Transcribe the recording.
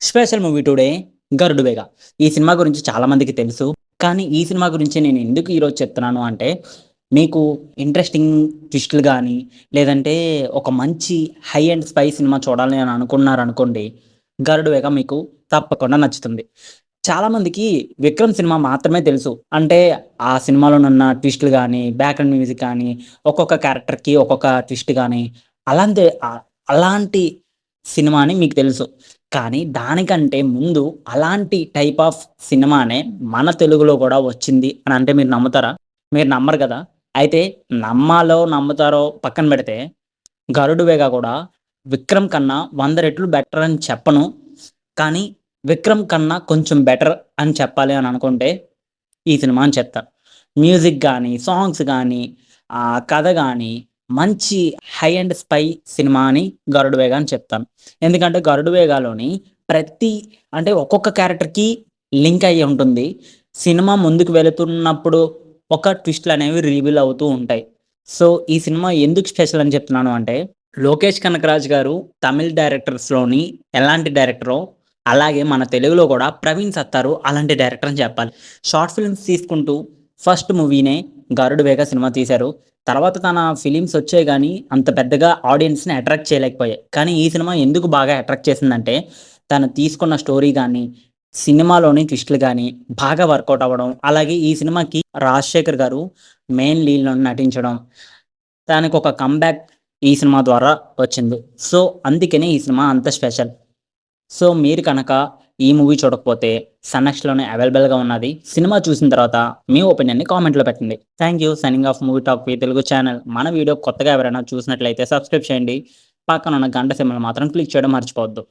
Special movie today 'Garudavega'. ఈ cinema గురించి చాలా మందికి తెలుసు. కానీ ఈ సినిమా గురించి నేను ఎందుకు ఈరోజు చెప్తున్నాను అంటే, మీకు ఇంట్రెస్టింగ్ ట్విస్టులు గాని, లేదంటే ఒక మంచి హై అండ్ స్పై సినిమా చూడాలి అని అనుకున్నారనుకోండి, 'గరుడువేగ' మీకు తప్పకుండా నచ్చుతుంది. చాలామందికి 'విక్రమ్' సినిమా మాత్రమే తెలుసు. అంటే ఆ సినిమాలోనున్న ట్విస్టులు గాని, బ్యాక్‌గ్రౌండ్ మ్యూజిక్ కానీ, ఒక్కొక్క క్యారెక్టర్‌కి ఒక్కొక్క ట్విస్ట్ గాని, అలాంటి అలాంటి సినిమా అని మీకు తెలుసు. కానీ దానికంటే ముందు అలాంటి టైప్ ఆఫ్ సినిమానే మన తెలుగులో గూడా వచ్చింది అని అంటే మీరు నమ్ముతారా? మీరు నమ్మరు గదా! అయితే నమ్మాలో, నమ్ముతారో పక్కన బెడితే 'గరుడువేగ' గూడా 'విక్రమ్' కన్నా 100 రెట్లు బెటర్ అని చెప్పను. కానీ 'విక్రమ్' కన్నా కొంచెం బెటర్ అని చెప్పాలి అని అనుకుంటే ఈ సినిమా అని చెప్తా. మ్యూజిక్ గాని, సాంగ్స్ గాని, కథ గాని మంచి హై అండ్ స్పై సినిమా అని 'గరుడువేగ' అని చెప్తాను. ఎందుకంటే 'గరుడువేగ'లోని ప్రతి అంటే ఒక్కొక్క క్యారెక్టర్‌కి లింక్ అయ్యి ఉంటుంది. సినిమా ముందుకు వెళుతున్నప్పుడు ఒక ట్విస్ట్‌లనేవి రివీల్ అవుతూ ఉంటాయి. సో, ఈ సినిమా ఎందుకు స్పెషల్ అని చెప్తున్నాను అంటే, లోకేష్ కనకరాజు గారు తమిళ్ డైరెక్టర్స్‌లోని ఎలాంటి డైరెక్టరో, అలాగే మన తెలుగులో కూడా ప్రవీణ్ సత్తారు అలాంటి డైరెక్టర్ అని చెప్పాలి. షార్ట్ ఫిల్మ్స్ తీసుకుంటూ ఫస్ట్ మూవీనే 'గరుడువేగ' సినిమా తీశారు. తర్వాత తన ఫిలిమ్స్ వచ్చాయి గానీ, అంత పెద్దగా ఆడియన్స్‌ని అట్రాక్ట్ చేయలేకపోయాయి. కానీ ఈ సినిమా ఎందుకు బాగా అట్రాక్ట్ చేసిందంటే, తను తీసుకున్న స్టోరీ గాని, సినిమాలోని ట్విస్ట్‌లు గాని, బాగా వర్కౌట్ అవ్వడం. అలాగే ఈ సినిమాకి రాజశేఖర్ గారు మెయిన్ లీడ్‌లో నటించడం. తనకొక కమ్‌బ్యాక్ ఈ సినిమా ద్వారా వచ్చింది. సో, అందుకనే ఈ సినిమా అంత స్పెషల్. సో, మీరు కనుక ఈ మూవీ చూడకపోతే సన్ నెక్స్ట్‌లోనే అవైలబుల్‌గా ఉన్నది. సినిమా చూసిన తర్వాత మీ ఒపీనియన్‌ని కామెంట్‌లో పెట్టండి. Thank you. Signing off movie talk V Telugu channel. మన వీడియో కొత్తగా ఎవరైనా చూసినట్లయితే సబ్స్క్రైబ్ చేయండి. పక్కనున్న గంట సింబల్ మాత్రం క్లిక్ చేయడం మర్చిపోవద్దు.